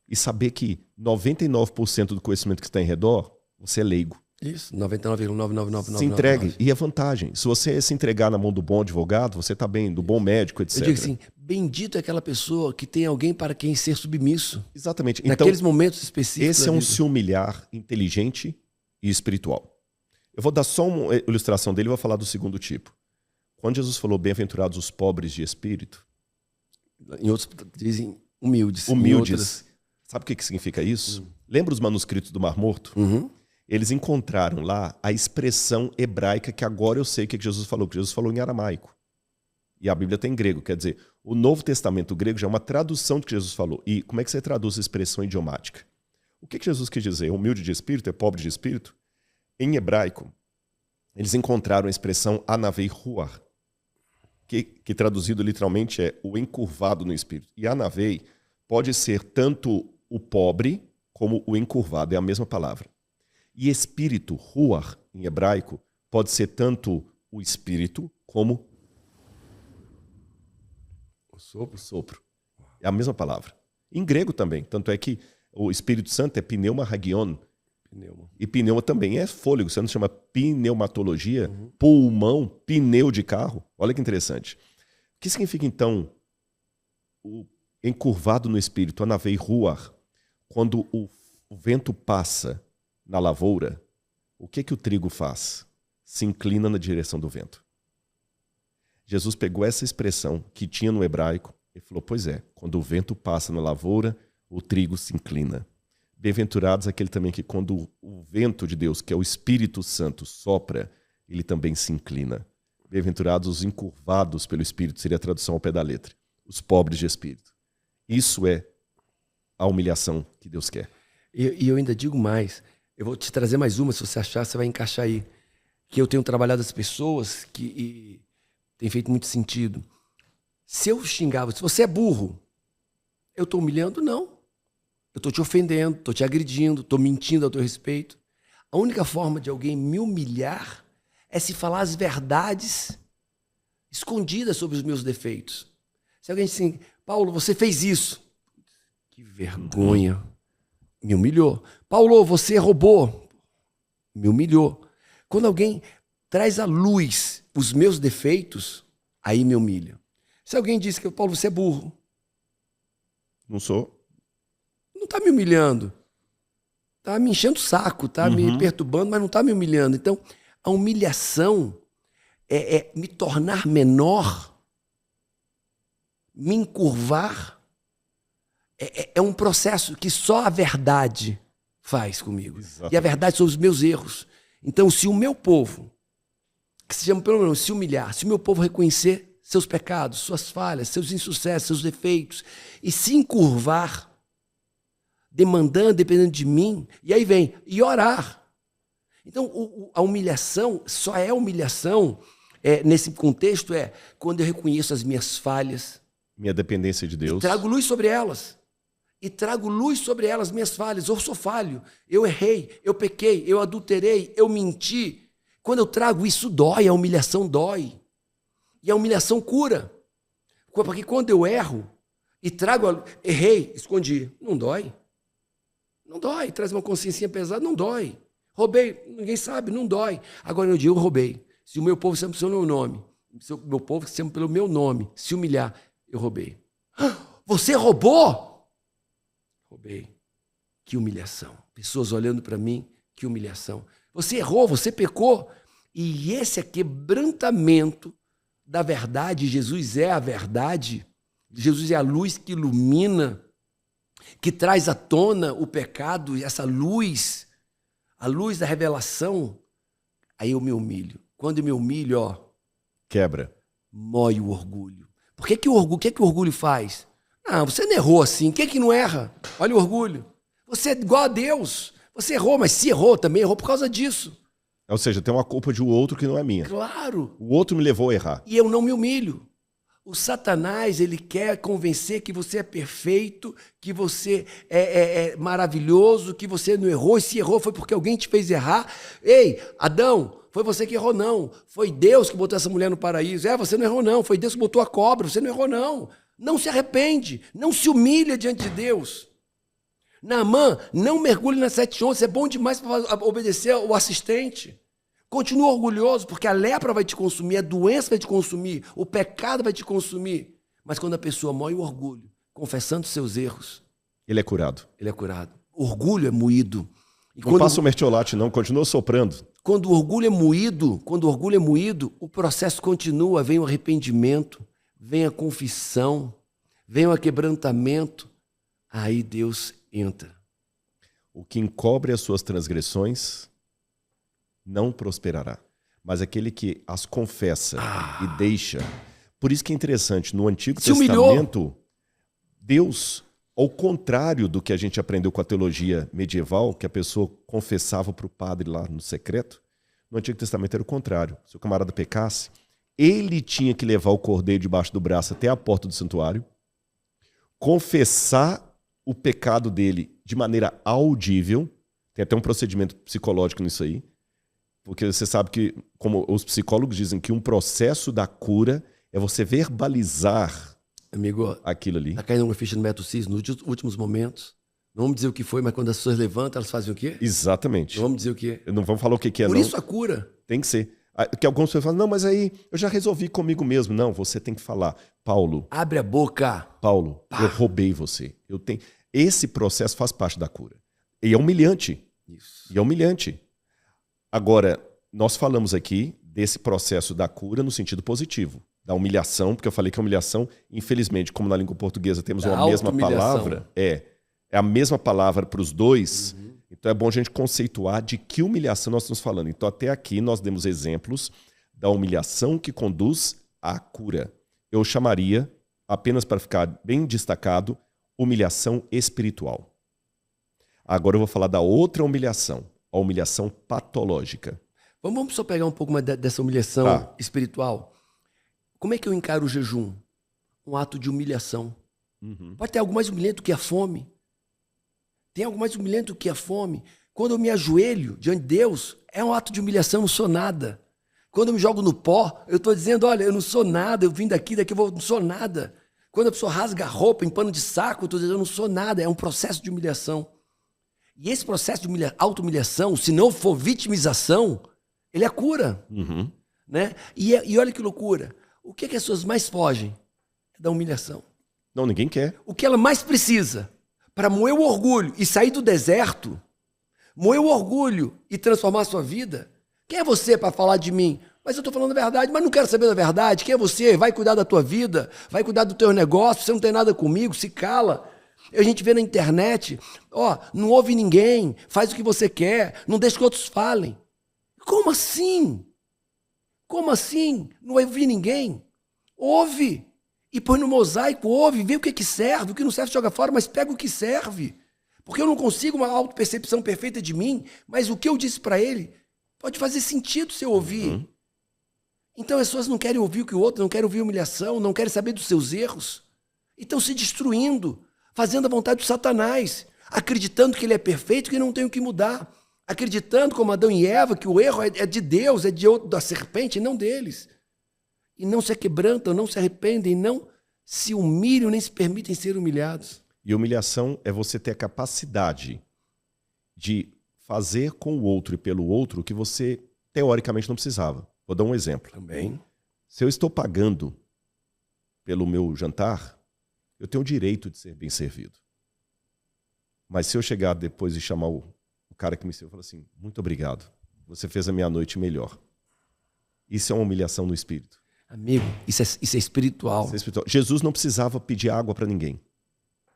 e saber que 99% do conhecimento que está em redor, você é leigo. Isso, 99,99999. Se entregue. E a vantagem, se você se entregar na mão do bom advogado, você está bem, do bom médico, etc. Eu digo assim, bendito é aquela pessoa que tem alguém para quem ser submisso. Exatamente. Naqueles momentos específicos. Esse é um se humilhar inteligente e espiritual. Eu vou dar só uma ilustração dele e vou falar do segundo tipo. Quando Jesus falou, bem-aventurados os pobres de espírito. Em outros dizem humildes. Humildes. Sabe o que significa isso? Lembra os manuscritos do Mar Morto? Uhum. Eles encontraram lá a expressão hebraica que agora eu sei o que Jesus falou, que Jesus falou em aramaico. E a Bíblia tem em grego, quer dizer, o Novo Testamento grego já é uma tradução do que Jesus falou. E como é que você traduz a expressão idiomática? O que Jesus quis dizer? Humilde de espírito é pobre de espírito? Em hebraico, eles encontraram a expressão anavei ruar, que traduzido literalmente é o encurvado no espírito. E anavei pode ser tanto o pobre como o encurvado, é a mesma palavra. E espírito, ruar, em hebraico, pode ser tanto o espírito como o sopro. É a mesma palavra. Em grego também, tanto é que o Espírito Santo é pneuma hagion. E pneuma também é fôlego, você não chama pneumatologia, pulmão, pneu de carro. Olha que interessante. O que significa então o encurvado no espírito, anavei ruar? Quando o vento passa na lavoura, o que o trigo faz? Se inclina na direção do vento. Jesus pegou essa expressão que tinha no hebraico e falou, pois é, quando o vento passa na lavoura, o trigo se inclina. Bem-aventurados aquele também que quando o vento de Deus, que é o Espírito Santo, sopra, ele também se inclina. Bem-aventurados os encurvados pelo Espírito, seria a tradução ao pé da letra. Os pobres de espírito. Isso é a humilhação que Deus quer. E eu ainda digo mais. Eu vou te trazer mais uma, se você achar, você vai encaixar aí. Que eu tenho trabalhado as pessoas que tem feito muito sentido. Se eu xingava, se você é burro, eu estou humilhando? Não. Eu estou te ofendendo, estou te agredindo, estou mentindo ao teu respeito. A única forma de alguém me humilhar é se falar as verdades escondidas sobre os meus defeitos. Se alguém diz assim, Paulo, você fez isso. Que vergonha. Me humilhou. Paulo, você roubou. Me humilhou. Quando alguém traz à luz os meus defeitos, aí me humilha. Se alguém diz que, Paulo, você é burro. Não sou. Não está me humilhando. Está me enchendo o saco, está me perturbando, mas não está me humilhando. Então, a humilhação é me tornar menor, me encurvar. É um processo que só a verdade faz comigo. Exatamente. E a verdade são os meus erros. Então, se o meu povo, que se chama pelo menos se humilhar, se o meu povo reconhecer seus pecados, suas falhas, seus insucessos, seus defeitos, e se encurvar, demandando, dependendo de mim, e aí vem, e orar. Então, a humilhação, só é humilhação, nesse contexto, quando eu reconheço as minhas falhas. Minha dependência de Deus. E trago luz sobre elas. E trago luz sobre elas, minhas falhas. Eu sou falho, eu errei, eu pequei, eu adulterei, eu menti. Quando eu trago isso, dói, a humilhação dói. E a humilhação cura. Porque quando eu erro e trago, errei, escondi, não dói. Não dói, traz uma consciência pesada, não dói. Roubei, ninguém sabe, não dói. Agora eu digo, eu roubei. Se o meu povo se chama pelo meu nome, se o meu povo se chama pelo meu nome, se humilhar, eu roubei. Você roubou? Roubei. Que humilhação. Pessoas olhando para mim, que humilhação. Você errou, você pecou. E esse é quebrantamento da verdade. Jesus é a verdade. Jesus é a luz que ilumina, que traz à tona o pecado, essa luz, a luz da revelação. Aí eu me humilho. Quando eu me humilho, quebra. Mói o orgulho. O que o orgulho faz? Você não errou assim. Quem é que não erra? Olha o orgulho. Você é igual a Deus. Você errou, mas se errou, também errou por causa disso. Ou seja, tem uma culpa de um outro que não é minha. Claro. O outro me levou a errar. E eu não me humilho. O Satanás, ele quer convencer que você é perfeito, que você é maravilhoso, que você não errou, e se errou foi porque alguém te fez errar. Ei, Adão, foi você que errou, não. Foi Deus que botou essa mulher no paraíso. Você não errou, não. Foi Deus que botou a cobra, você não errou, não. Não se arrepende, não se humilha diante de Deus. Naamã, não mergulhe nas 7 onças, é bom demais para obedecer o assistente. Continua orgulhoso, porque a lepra vai te consumir, a doença vai te consumir, o pecado vai te consumir. Mas quando a pessoa moe o orgulho, confessando seus erros, ele é curado. Ele é curado. O orgulho é moído. E não passa o mertiolate, não, continua soprando. Quando o orgulho é moído, o processo continua, vem o arrependimento, vem a confissão, vem o aquebrantamento. Aí Deus entra. O que encobre as suas transgressões não prosperará. Mas aquele que as confessa e deixa. Por isso que é interessante, no Antigo Testamento, Deus, ao contrário do que a gente aprendeu com a teologia medieval, que a pessoa confessava para o padre lá no secreto, no Antigo Testamento era o contrário. Se o camarada pecasse, ele tinha que levar o cordeiro debaixo do braço até a porta do santuário, confessar o pecado dele de maneira audível, tem até um procedimento psicológico nisso aí, porque você sabe que, como os psicólogos dizem, que um processo da cura é você verbalizar, amigo, aquilo ali. Tá caindo uma ficha no método CIS nos últimos momentos. Não vamos dizer o que foi, mas quando as pessoas levantam, elas fazem o quê? Exatamente. Não vamos dizer o quê? Não vamos falar o que é, Por não. Por isso a cura. Tem que ser. Que algumas pessoas falam, não, mas aí eu já resolvi comigo mesmo. Não, você tem que falar. Paulo. Abre a boca. Paulo, eu roubei você. Esse processo faz parte da cura. E é humilhante. Isso. E é humilhante. Agora, nós falamos aqui desse processo da cura no sentido positivo. Da humilhação, porque eu falei que a humilhação, infelizmente, como na língua portuguesa temos uma mesma palavra, é a mesma palavra para os dois, então é bom a gente conceituar de que humilhação nós estamos falando. Então até aqui nós demos exemplos da humilhação que conduz à cura. Eu chamaria, apenas para ficar bem destacado, humilhação espiritual. Agora eu vou falar da outra humilhação, a humilhação patológica. Vamos só pegar um pouco mais dessa humilhação espiritual. Como é que eu encaro o jejum? Um ato de humilhação. Pode ter algo mais humilhante do que a fome. Tem algo mais humilhante do que a fome. Quando eu me ajoelho diante de Deus, é um ato de humilhação, eu não sou nada. Quando eu me jogo no pó, eu estou dizendo, olha, eu não sou nada, eu vim daqui eu não sou nada. Quando a pessoa rasga a roupa em pano de saco, eu estou dizendo, eu não sou nada, é um processo de humilhação. E esse processo de auto-humilhação, se não for vitimização, ele é cura. Né? E olha que loucura. O que as pessoas mais fogem? É da humilhação. Não, ninguém quer. O que ela mais precisa para moer o orgulho e sair do deserto, moer o orgulho e transformar a sua vida, quem é você para falar de mim? Mas eu estou falando a verdade, mas não quero saber da verdade. Quem é você? Vai cuidar da tua vida, vai cuidar do teu negócio, você não tem nada comigo, se cala. A gente vê na internet, não ouve ninguém, faz o que você quer, não deixa que outros falem. Como assim? Como assim? Não ouvi ninguém? Ouve. E põe no mosaico, ouve, vê o que serve. O que não serve joga fora, mas pega o que serve. Porque eu não consigo uma autopercepção perfeita de mim, mas o que eu disse para ele pode fazer sentido se eu ouvir. Então as pessoas não querem ouvir o que o outro, não querem ouvir humilhação, não querem saber dos seus erros. E estão se destruindo, fazendo a vontade do Satanás, acreditando que ele é perfeito, que não tem o que mudar. Acreditando, como Adão e Eva, que o erro é de Deus, é da serpente, não deles. E não se quebrantam, não se arrependem, não se humilham, nem se permitem ser humilhados. E humilhação é você ter a capacidade de fazer com o outro e pelo outro o que você, teoricamente, não precisava. Vou dar um exemplo. Também. Se eu estou pagando pelo meu jantar, eu tenho o direito de ser bem servido. Mas se eu chegar depois e chamar o cara que me serviu e falar assim, muito obrigado, você fez a minha noite melhor. Isso é uma humilhação no espírito. Amigo, isso é espiritual. Isso é espiritual. Jesus não precisava pedir água para ninguém.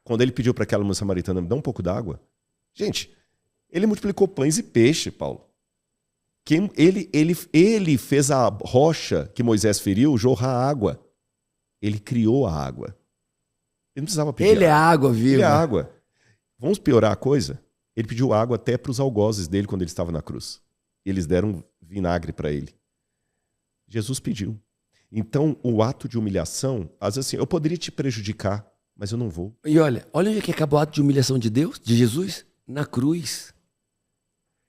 Quando ele pediu para aquela mulher samaritana, me dá um pouco d'água. Gente, ele multiplicou pães e peixe, Paulo. Ele fez a rocha que Moisés feriu jorrar água. Ele criou a água. Ele não precisava pedir água. Ele é água viva. Ele é água. Vamos piorar a coisa? Ele pediu água até para os algozes dele quando ele estava na cruz. Eles deram vinagre para ele. Jesus pediu. Então, o ato de humilhação, às vezes assim, eu poderia te prejudicar, mas eu não vou. E olha onde é que acabou o ato de humilhação de Deus, de Jesus? Na cruz.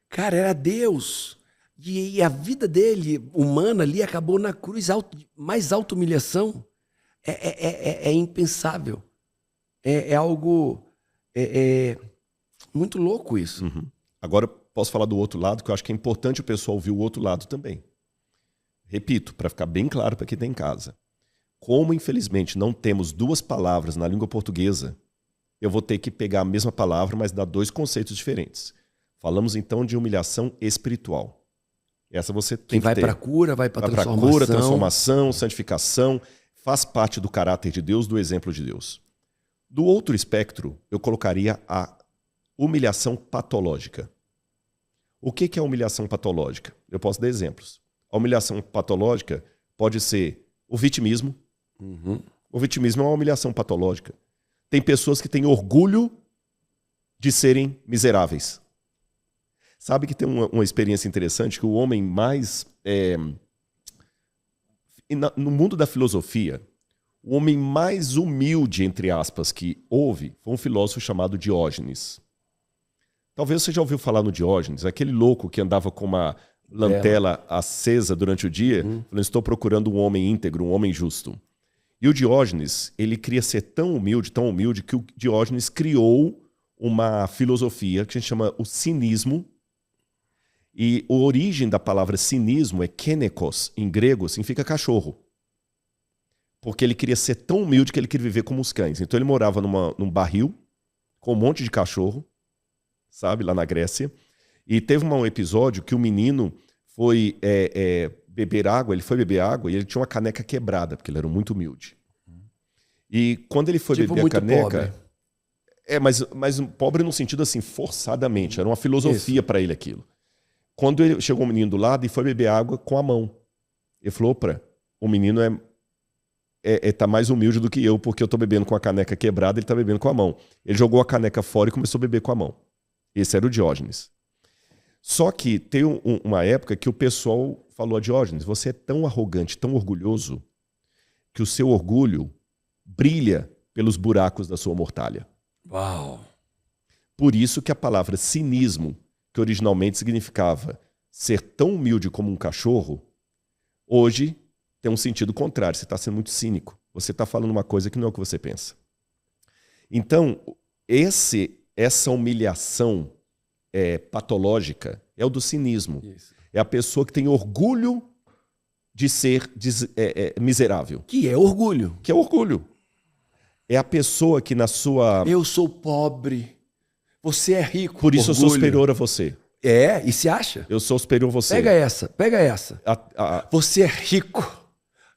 Cara, era Deus. E a vida dele, humana ali, acabou na cruz. Mais alta humilhação. É impensável. É algo muito louco isso. Uhum. Agora, posso falar do outro lado, que eu acho que é importante o pessoal ouvir o outro lado também. Repito, para ficar bem claro para quem está em casa. Como, infelizmente, não temos duas palavras na língua portuguesa, eu vou ter que pegar a mesma palavra, mas dar dois conceitos diferentes. Falamos, então, de humilhação espiritual. Essa você tem que ter. Vai para a cura, vai para a transformação. Vai para a cura, transformação, santificação. Faz parte do caráter de Deus, do exemplo de Deus. Do outro espectro, eu colocaria a humilhação patológica. O que é a humilhação patológica? Eu posso dar exemplos. A humilhação patológica pode ser o vitimismo. Uhum. O vitimismo é uma humilhação patológica. Tem pessoas que têm orgulho de serem miseráveis. Sabe que tem uma experiência interessante que o homem mais... no mundo da filosofia, o homem mais humilde, entre aspas, que houve foi um filósofo chamado Diógenes. Talvez você já ouviu falar no Diógenes, aquele louco que andava com uma lantela acesa durante o dia, falando, estou procurando um homem íntegro, um homem justo. E o Diógenes, ele queria ser tão humilde, que o Diógenes criou uma filosofia que a gente chama o cinismo. E a origem da palavra cinismo é kenekos, em grego, significa cachorro. Porque ele queria ser tão humilde que ele queria viver como os cães. Então ele morava num barril com um monte de cachorro, sabe, lá na Grécia. E teve um episódio que o menino foi beber água, ele foi beber água e ele tinha uma caneca quebrada, porque ele era muito humilde. E quando ele foi beber a caneca... Pobre. Mas pobre no sentido assim, forçadamente. Era uma filosofia para ele aquilo. Quando chegou um menino do lado e foi beber água com a mão. Ele falou, opa, o menino tá mais humilde do que eu, porque eu estou bebendo com a caneca quebrada, ele está bebendo com a mão. Ele jogou a caneca fora e começou a beber com a mão. Esse era o Diógenes. Só que tem uma época que o pessoal falou a Diógenes, você é tão arrogante, tão orgulhoso, que o seu orgulho brilha pelos buracos da sua mortalha. Uau! Por isso que a palavra cinismo, que originalmente significava ser tão humilde como um cachorro, hoje tem um sentido contrário. Você está sendo muito cínico. Você está falando uma coisa que não é o que você pensa. Então, essa humilhação patológica é o do cinismo. Isso. É a pessoa que tem orgulho de ser miserável. Que é orgulho. Que é orgulho. É a pessoa que na sua... Eu sou pobre. Você é rico. Por isso orgulho. Eu sou superior a você. E se acha? Eu sou superior a você. Pega essa. Você é rico.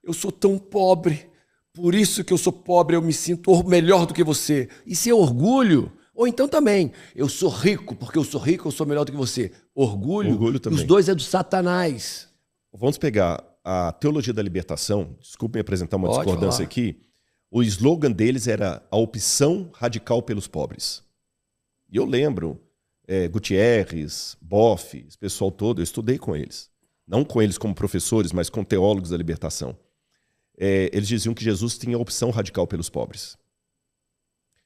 Eu sou tão pobre. Por isso que eu sou pobre, eu me sinto melhor do que você. Isso é orgulho. Ou então também, eu sou rico, porque eu sou rico, eu sou melhor do que você. Orgulho também. Os dois é do Satanás. Vamos pegar a teologia da libertação. Desculpe me apresentar uma discordância aqui. O slogan deles era a opção radical pelos pobres. E eu lembro, Gutierrez, Boff, esse pessoal todo, eu estudei com eles. Não com eles como professores, mas com teólogos da libertação. Eles diziam que Jesus tinha a opção radical pelos pobres.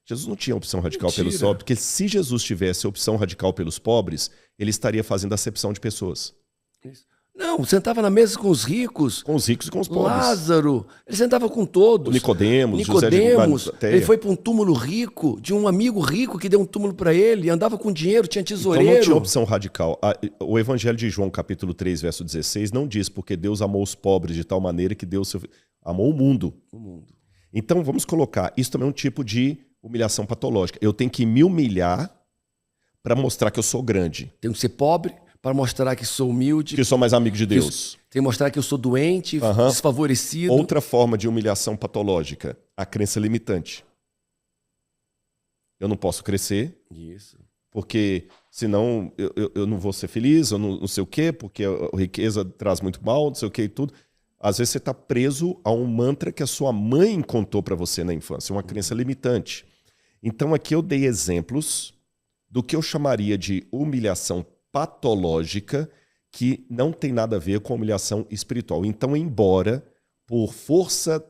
Jesus não tinha opção radical pelos pobres, porque se Jesus tivesse a opção radical pelos pobres, ele estaria fazendo acepção de pessoas. Isso. Não, sentava na mesa com os ricos. Com os ricos e com os pobres. Lázaro, ele sentava com todos. O Nicodemos, José de ele foi para um túmulo rico, de um amigo rico que deu um túmulo para ele, andava com dinheiro, tinha tesoureiro. Então não tinha opção radical. O Evangelho de João, capítulo 3, verso 16, não diz porque Deus amou os pobres de tal maneira que Deus amou o mundo. Então vamos colocar, isso também é um tipo de humilhação patológica. Eu tenho que me humilhar para mostrar que eu sou grande. Tenho que ser pobre para mostrar que sou humilde. Que sou mais amigo de Deus. Tem que mostrar que eu sou doente, desfavorecido. Outra forma de humilhação patológica, a crença limitante. Eu não posso crescer. Isso. Porque senão eu não vou ser feliz, eu não sei o quê, porque a riqueza traz muito mal, não sei o quê e tudo. Às vezes você está preso a um mantra que a sua mãe contou para você na infância, uma crença limitante. Então aqui eu dei exemplos do que eu chamaria de humilhação patológica, que não tem nada a ver com humilhação espiritual. Então, embora, por força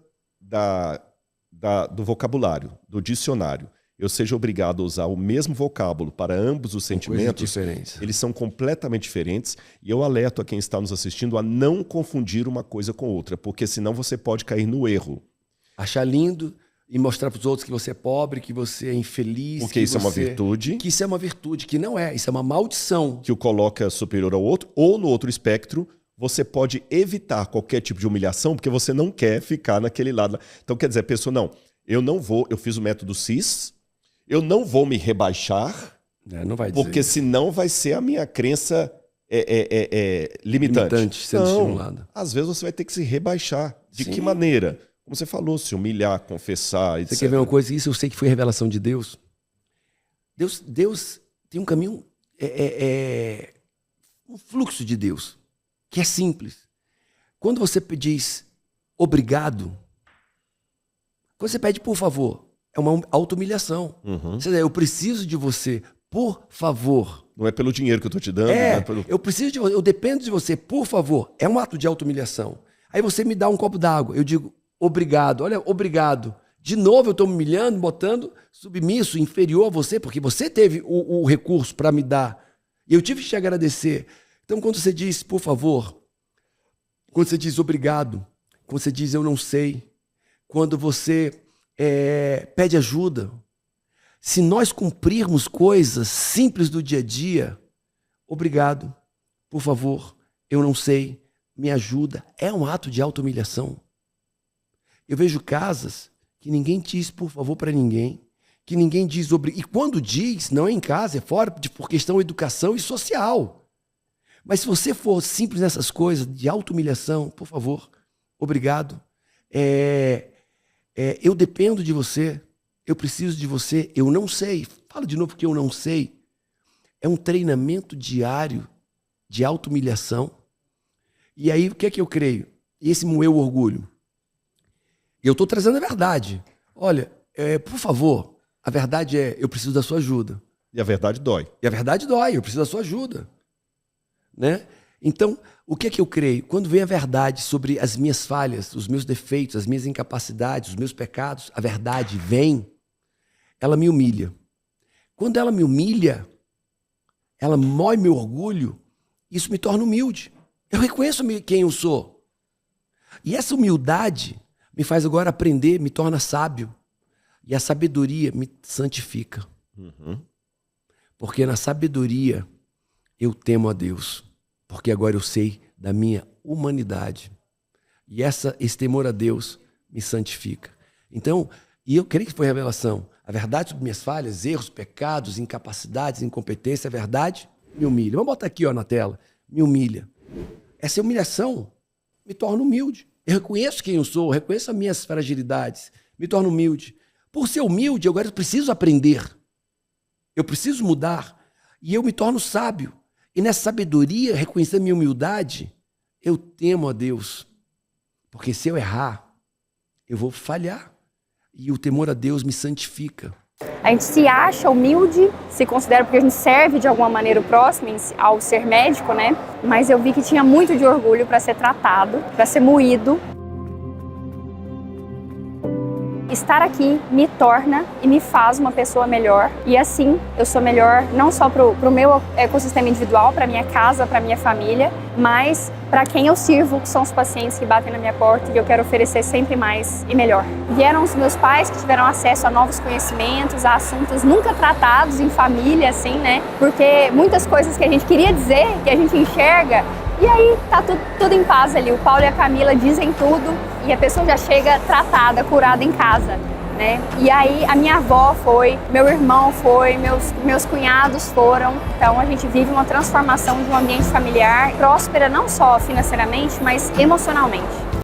do vocabulário, do dicionário, eu seja obrigado a usar o mesmo vocábulo para ambos os sentimentos, eles são completamente diferentes, e eu alerto a quem está nos assistindo a não confundir uma coisa com outra, porque senão você pode cair no erro. Achar lindo e mostrar para os outros que você é pobre, que você é infeliz. Porque isso é uma virtude. Que isso é uma virtude, que não é. Isso é uma maldição. Que o coloca superior ao outro, ou no outro espectro, você pode evitar qualquer tipo de humilhação, porque você não quer ficar naquele lado. Então, quer dizer, a pessoa, não, eu fiz o método CIS, eu não vou me rebaixar, não vai dizer porque isso. Senão vai ser a minha crença limitante sendo estimulada. Às vezes você vai ter que se rebaixar. De que maneira? Como você falou, se humilhar, confessar, etc. Você quer ver uma coisa? Isso eu sei que foi revelação de Deus. Deus tem um caminho, um fluxo de Deus, que é simples. Quando você diz obrigado, quando você pede por favor, é uma auto-humilhação. Você diz, eu preciso de você, por favor. Não é pelo dinheiro que eu estou te dando. Eu preciso de você, eu dependo de você, por favor. É um ato de auto-humilhação. Aí você me dá um copo d'água, eu digo obrigado, olha, obrigado. De novo eu estou me humilhando, botando submisso, inferior a você, porque você teve o recurso para me dar. E eu tive que te agradecer. Então quando você diz por favor, quando você diz obrigado, quando você diz eu não sei, quando você pede ajuda, se nós cumprirmos coisas simples do dia a dia, obrigado, por favor, eu não sei, me ajuda, é um ato de auto-humilhação. Eu vejo casas que ninguém diz por favor para ninguém, que ninguém diz obrigado. E quando diz, não é em casa, é fora, por questão de educação e social. Mas se você for simples nessas coisas de auto-humilhação, por favor, obrigado. Eu dependo de você, eu preciso de você, eu não sei. Fala de novo porque eu não sei. É um treinamento diário de auto-humilhação. E aí, o que é que eu creio? Esse meu orgulho. Eu estou trazendo a verdade. Olha, por favor, a verdade é, eu preciso da sua ajuda. E a verdade dói. E a verdade dói, eu preciso da sua ajuda. Né? Então, o que é que eu creio? Quando vem a verdade sobre as minhas falhas, os meus defeitos, as minhas incapacidades, os meus pecados, a verdade vem, ela me humilha. Quando ela me humilha, ela mói meu orgulho, isso me torna humilde. Eu reconheço quem eu sou. E essa humildade me faz agora aprender, me torna sábio. E a sabedoria me santifica. Porque na sabedoria eu temo a Deus. Porque agora eu sei da minha humanidade. E esse temor a Deus me santifica. Então, e eu creio que foi revelação. A verdade sobre minhas falhas, erros, pecados, incapacidades, incompetência, a verdade me humilha. Vamos botar aqui na tela. Me humilha. Essa humilhação me torna humilde. Eu reconheço quem eu sou, reconheço as minhas fragilidades, me torno humilde. Por ser humilde, agora eu preciso aprender. Eu preciso mudar. E eu me torno sábio. E nessa sabedoria, reconhecendo a minha humildade, eu temo a Deus. Porque se eu errar, eu vou falhar. E o temor a Deus me santifica. A gente se acha humilde, se considera porque a gente serve de alguma maneira o próximo ao ser médico, né? Mas eu vi que tinha muito de orgulho para ser tratado, para ser moído. Estar aqui me torna e me faz uma pessoa melhor. E assim, eu sou melhor não só para o meu ecossistema individual, para minha casa, para minha família, mas para quem eu sirvo, que são os pacientes que batem na minha porta e eu quero oferecer sempre mais e melhor. Vieram os meus pais que tiveram acesso a novos conhecimentos, a assuntos nunca tratados em família, assim, né? Porque muitas coisas que a gente queria dizer, que a gente enxerga, e aí tá tudo em paz ali. O Paulo e a Camila dizem tudo e a pessoa já chega tratada, curada em casa, né? E aí a minha avó foi, meu irmão foi, meus cunhados foram. Então a gente vive uma transformação de um ambiente familiar próspera não só financeiramente, mas emocionalmente.